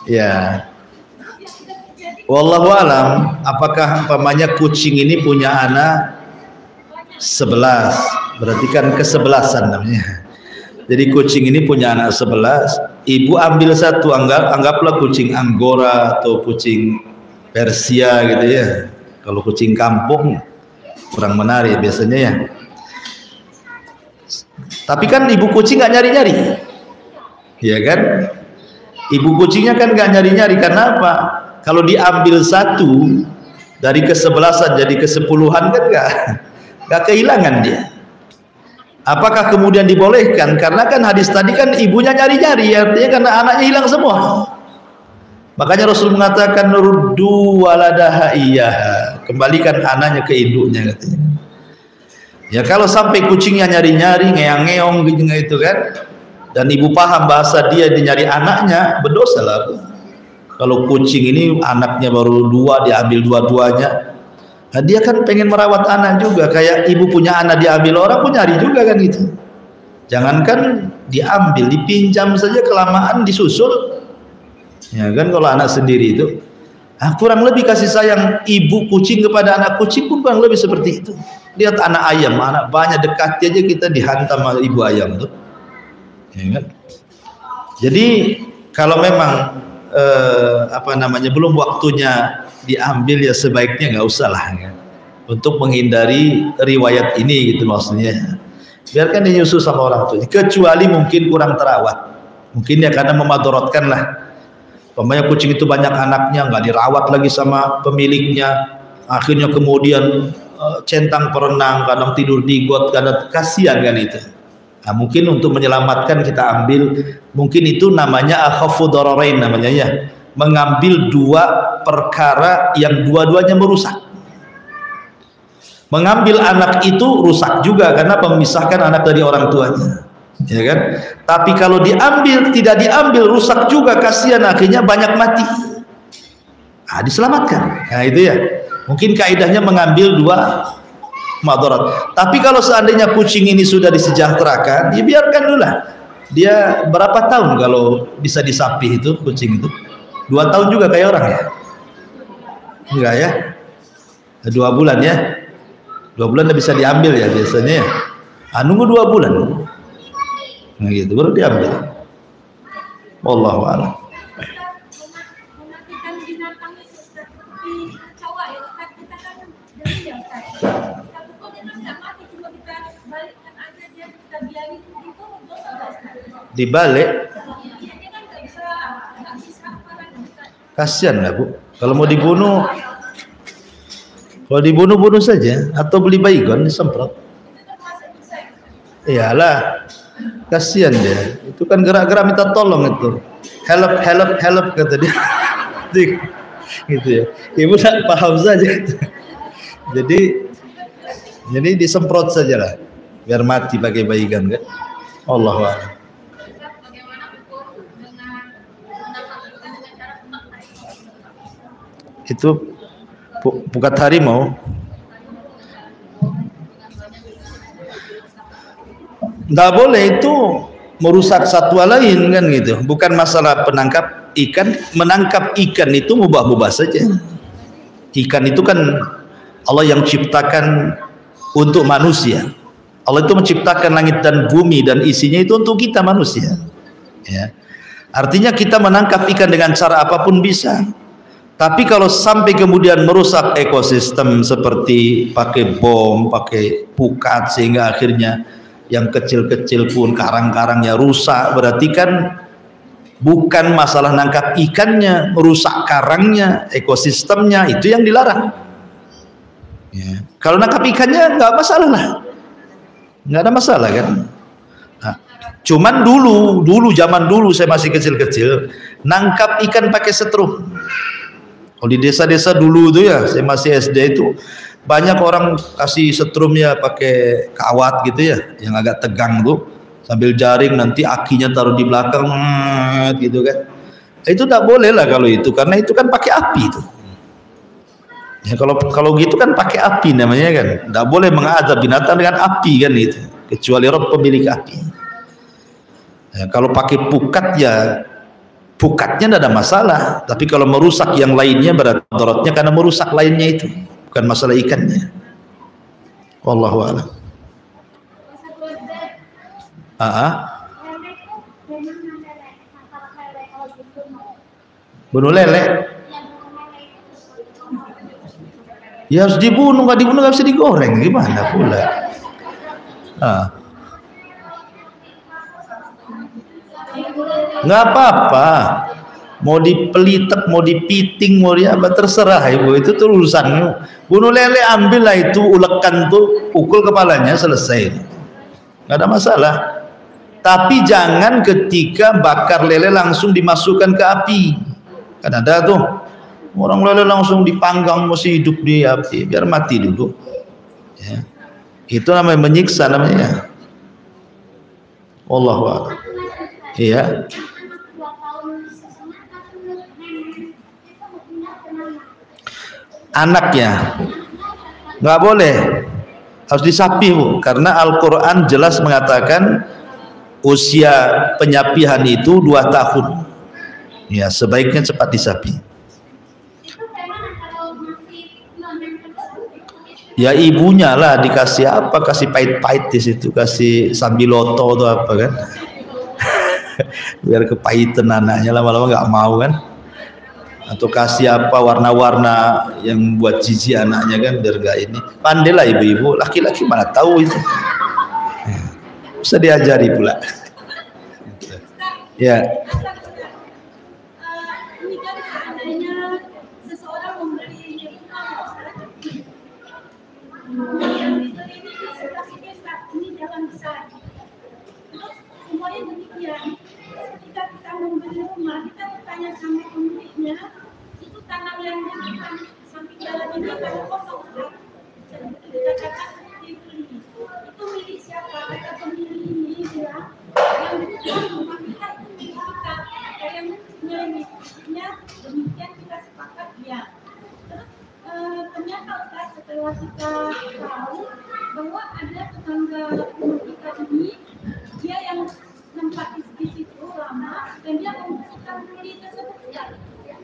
Ya. Wallahu alam, apakah umpamanya kucing ini punya anak 11, berarti kan ke-11an namanya. Jadi kucing ini punya anak 11, ibu ambil satu, anggaplah kucing Anggora atau kucing Persia gitu ya. Kalau kucing kampung kurang menarik biasanya ya. Tapi kan ibu kucing nggak nyari-nyari, ya kan? Ibu kucingnya kan nggak nyari-nyari, karena apa? Kalau diambil satu dari ke-11an jadi ke-10-an kan nggak kehilangan dia. Apakah kemudian dibolehkan? Karena kan hadis tadi kan ibunya nyari-nyari, artinya karena anaknya hilang semua. Makanya Rasul mengatakan ruddu waladaha iyyaha, kembalikan anaknya ke induknya katanya. Ya kalau sampai kucingnya nyari-nyari, ngeong-ngeong gitu kan, dan ibu paham bahasa dia nyari anaknya, berdosa lah. Kalau kucing ini anaknya baru 2 diambil dua-duanya, nah dia kan pengen merawat anak juga, kayak ibu punya anak diambil orang pun nyari juga kan gitu. Jangankan diambil, dipinjam saja kelamaan disusul, ya kan. Kalau anak sendiri itu, kurang lebih kasih sayang ibu kucing kepada anak kucing pun kurang lebih seperti itu. Lihat anak ayam, anak banyak dekat aja kita dihantam sama ibu ayam tuh, ya kan. Jadi kalau memang belum waktunya diambil, ya sebaiknya nggak usah lah ya, untuk menghindari riwayat ini gitu maksudnya. Biarkan dinyusul sama orang tuanya, kecuali mungkin kurang terawat, mungkin ya karena memadorotkan lah. Pokoknya kucing itu banyak anaknya, nggak dirawat lagi sama pemiliknya, akhirnya kemudian centang perenang, kadang tidur di got, kadang kasihan kan itu. Nah, mungkin untuk menyelamatkan kita ambil, mungkin itu namanya akhafu dararain namanya ya, mengambil 2 perkara yang dua-duanya merusak. Mengambil anak itu rusak juga karena memisahkan anak dari orang tuanya, ya kan. Tapi kalau diambil, tidak diambil, rusak juga, kasihan, akhirnya banyak mati. Diselamatkan. Nah itu ya, mungkin kaidahnya mengambil 2 madarat. Tapi kalau seandainya kucing ini sudah disejahterakan, ya biarkan dulu lah. Dia berapa tahun kalau bisa disapi itu kucing itu? 2 tahun juga kayak orang ya? Enggak ya? 2 bulan ya? 2 bulan udah bisa diambil ya biasanya ya? Nunggu 2 bulan. Nah gitu baru diambil. Wallahu a'lam. Dibalik, kasihan lah Bu. Kalau mau dibunuh, bunuh saja, atau beli baygon disemprot. Iyalah, kasihan dia. Itu kan gerak-gerak minta tolong itu. Help kata dia. Gitu ya. Ibu tak paham saja. Jadi disemprot saja lah, biar mati pakai baygon kan. Allahu a'lam. Itu pukat harimau. Nggak boleh, itu merusak satwa lain kan gitu. Bukan masalah penangkap ikan, menangkap ikan itu mubah-mubah saja. Ikan itu kan Allah yang ciptakan untuk manusia. Allah itu menciptakan langit dan bumi dan isinya itu untuk kita manusia. Ya. Artinya kita menangkap ikan dengan cara apapun bisa. Tapi kalau sampai kemudian merusak ekosistem seperti pakai bom, pakai pukat, sehingga akhirnya yang kecil-kecil pun karang-karangnya rusak, berarti kan bukan masalah nangkap ikannya, merusak karangnya, ekosistemnya, itu yang dilarang. Ya. Kalau nangkap ikannya nggak masalah lah, nggak ada masalah kan. Nah, cuman dulu zaman dulu saya masih kecil-kecil, nangkap ikan pakai setrum. Kalau di desa-desa dulu itu ya, saya masih SD itu banyak orang kasih setrumnya pakai kawat gitu ya, yang agak tegang tuh, sambil jaring, nanti akinya taruh di belakang gitu kan. Itu tak boleh lah kalau itu, karena itu kan pakai api itu. Ya kalau gitu kan pakai api namanya kan. Tak boleh mengazab binatang dengan api kan itu, kecuali Rabb pemilik api. Ya, kalau pakai pukat ya pukatnya tidak ada masalah, tapi kalau merusak yang lainnya berarti mudaratnya karena merusak lainnya itu, bukan masalah ikannya. Wallahu a'lam. Bunuh lele ya harus dibunuh, nggak dibunuh nggak bisa digoreng, gimana pula? Nggak apa-apa, mau dipelitek, mau dipiting, mau apa terserah ibu, itu tuh urusanmu. Bunuh lele, ambillah itu ulekan tuh, pukul kepalanya, selesai, nggak ada masalah. Tapi jangan ketika bakar lele langsung dimasukkan ke api, kan ada tuh orang lele langsung dipanggang masih hidup di api, biar mati dulu ya. Itu namanya menyiksa namanya. Wallahu a'lam. Iya. Anaknya nggak boleh, harus disapi bu, karena Al-Quran jelas mengatakan usia penyapihan itu 2 tahun ya, sebaiknya cepat disapi. Ya ibunya lah dikasih apa, kasih pahit-pahit di situ, kasih sambiloto atau apa kan biar kepahitan anaknya, lama-lama nggak mau kan, atau kasih apa warna-warna yang buat jijik anaknya kan, biar gak ini. Pandailah ibu-ibu, laki-laki mana tahu itu, bisa diajari pula ya. Ketika kita membeli rumah, kita bertanya sama pemiliknya, itu tanah yang di samping jalan ini kan kosong, kita katakan itu milik siapa? Kata pemilik ini bilang yang bukan rumah kita itu milik kita, yang miliknya demikian, kita sepakat ya. Terus ternyata setelah kita tahu bahwa ada tetangga rumah kita ini, dia yang tempat di situ lama dan dia membersihkan diri tersebut ya.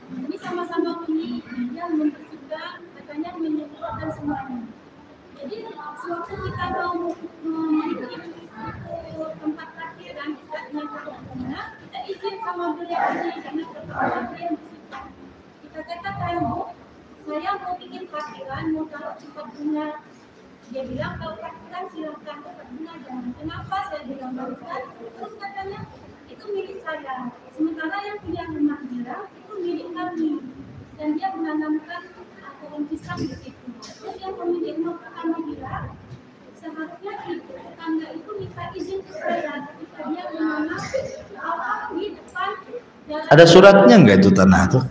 Ini sama-sama ini dia membersihkan, katanya menyemprotkan semuanya. Jadi sewaktu kita mau memiliki tempat parkir dan kita dengan bunga, kita izin sama beliau ini karena pertama dia yang bersihkan. Kita katakan, Bu, saya mau bikin parkiran, mau taruh tempat bunga. Dia bilang kalau parkiran silakan, tempat bunga jangan. Kenapa? Saya bilang barusan. Terus katanya itu milik saya. Sementara yang punya rumah bilang itu milik kami. Dan dia menanamkan pohon pisang di situ. Terus yang pemilik rumah kami bilang seharusnya tetangga itu minta izin ke saya ketika dia menanam apa di depan jalan. Ada suratnya enggak itu tanah tuh?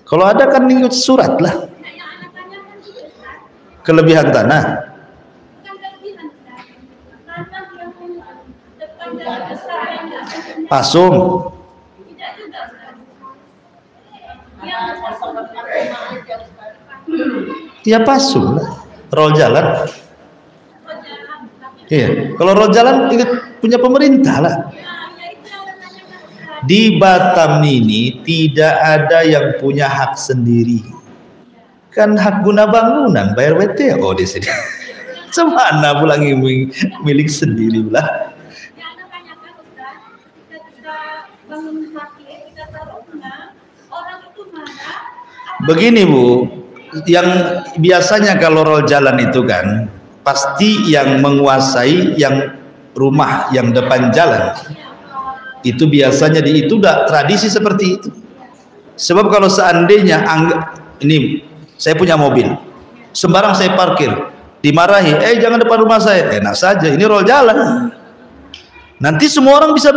Kalau ada kan ikut surat lah. Kelebihan tanah. Pasung. Ya pasung lah. Roll jalan. Iya. Kalau roll jalan punya pemerintah lah. Di Batam ini tidak ada yang punya hak sendiri. Kan hak guna bangunan bayar WT oh di sini. Semana pulang milik sendiri lah. Begini Bu, yang biasanya kalau roll jalan itu kan pasti yang menguasai yang rumah yang depan jalan. Itu biasanya itu udah tradisi seperti itu. Sebab kalau seandainya ini saya punya mobil, sembarang saya parkir, dimarahi, jangan depan rumah saya, enak saja, ini roll jalan. Nanti semua orang bisa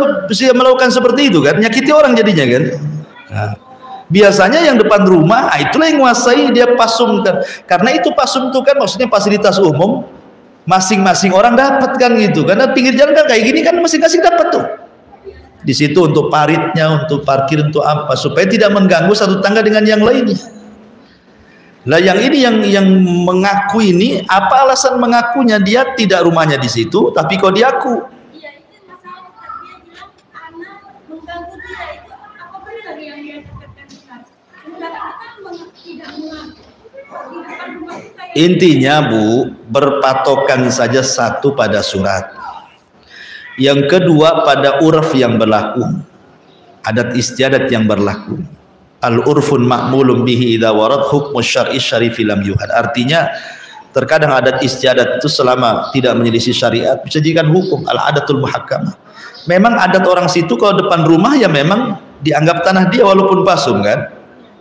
melakukan seperti itu kan, nyakiti orang jadinya kan. Nah, biasanya yang depan rumah, itulah yang menguasai, dia pasungkan. Karena itu pasung itu kan maksudnya fasilitas umum, masing-masing orang dapat kan gitu. Karena pinggir jalan kan kayak gini kan masing-masing dapat tuh. Di situ untuk paritnya, untuk parkir, untuk apa, supaya tidak mengganggu satu tangga dengan yang lainnya. Lah yang ini yang mengaku ini, apa alasan mengakunya? Dia tidak rumahnya di situ, tapi kok diaku. Iya, itu masalah dia bilang karena Intinya Bu, berpatokan saja satu pada surat. Yang kedua pada urf yang berlaku, adat istiadat yang berlaku. Al-urfun ma'mulun bihi idza warad hukmu syar'i syarifi lam yuhad. Artinya terkadang adat istiadat itu selama tidak menyelisih syariat bisa dijadikan hukum, al-adatul muhakkamah. Memang adat orang situ kalau depan rumah ya memang dianggap tanah dia walaupun pasum kan.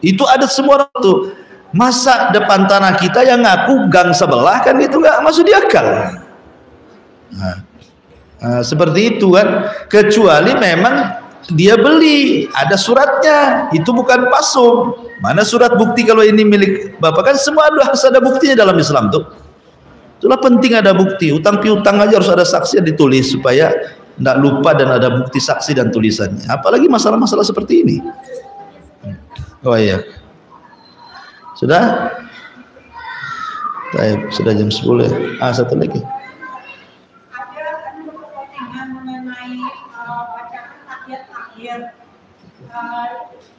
Itu adat semua orang tuh. Masa depan tanah kita yang ngaku gang sebelah kan, itu nggak masuk di akal. Seperti itu kan, kecuali memang dia beli, ada suratnya, itu bukan pasum. Mana surat bukti kalau ini milik Bapak? Kan semua harus ada buktinya dalam Islam tuh. Itulah penting ada bukti. Utang piutang aja harus ada saksi yang ditulis supaya tidak lupa dan ada bukti saksi dan tulisannya. Apalagi masalah-masalah seperti ini. Oh iya. Sudah? Baik, sudah jam 10 ya. Satu lagi.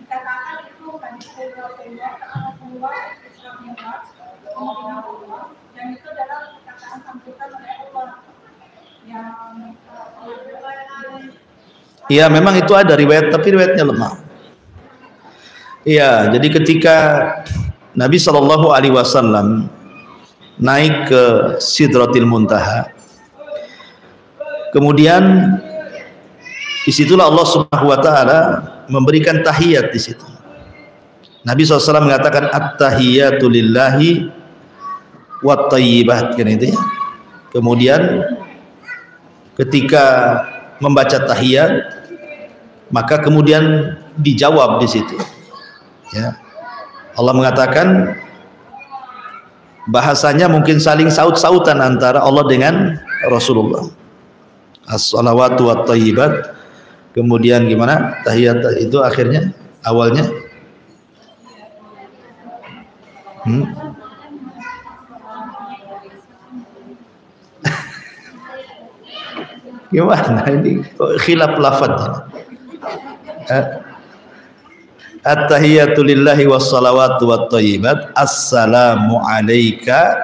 Dikatakan itu kan dan itu adalah perkataan sambutan oleh Allah yang iya memang itu ada riwayat, tapi riwayatnya lemah. Iya, jadi ketika Nabi SAW naik ke Sidratil Muntaha, kemudian disitulah Allah Subhanahu Wa Taala memberikan tahiyat di situ. Nabi SAW mengatakan at-tahiyatu lillahi wat thayyibat, kan itu ya. Kemudian ketika membaca tahiyat, maka kemudian dijawab di situ. Ya. Allah mengatakan bahasanya mungkin saling saut-sautan antara Allah dengan Rasulullah. As-salawatu wat thayyibat. Kemudian gimana? Tahiyat itu akhirnya, awalnya gimana ini khilaf lafadznya. At-tahiyatu lillahi wassalawatu wattayyibat. Assalamu alayka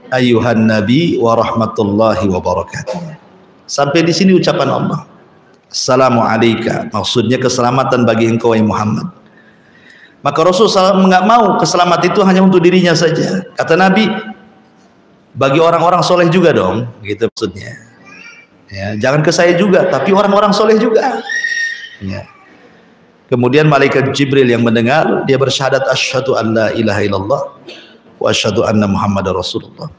ayyuhan nabi wa rahmatullahi wa barakatuh. Sampai di sini ucapan Allah. Assalamu alayka, maksudnya keselamatan bagi engkau wahai Muhammad. Maka Rasulullah nggak mau keselamatan itu hanya untuk dirinya saja. Kata Nabi, bagi orang-orang soleh juga dong, gitu maksudnya. Ya, jangan ke saya juga, tapi orang-orang soleh juga. Ya. Kemudian malaikat Jibril yang mendengar, dia bersyahadat asyhadu an la ilaha illallah wa asyhadu anna Muhammadar Rasulullah.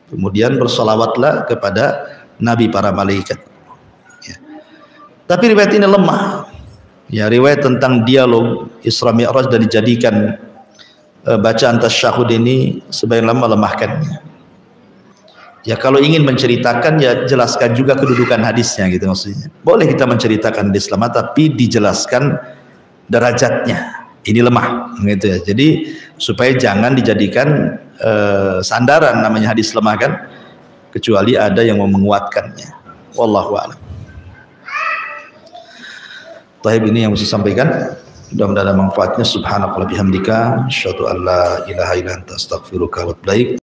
Kemudian bersolawatlah kepada Nabi para malaikat. Ya. Tapi riwayat ini lemah. Ya, riwayat tentang dialog Isra Mi'raj dan dijadikan bacaan tasyahud ini sebagian lama melemahkannya. Ya kalau ingin menceritakan ya jelaskan juga kedudukan hadisnya gitu maksudnya. Boleh kita menceritakan hadis lemah tapi dijelaskan derajatnya. Ini lemah gitu ya. Jadi supaya jangan dijadikan sandaran namanya hadis lemah kan, kecuali ada yang mau menguatkannya. Wallahu a'lam. Tahib ini yang mesti sampaikan. Mudah-mudahan ada manfaatnya. Subhanallah bihamdika asyhadu an la ilaha illa anta astaghfiruka wa atubu ilaik.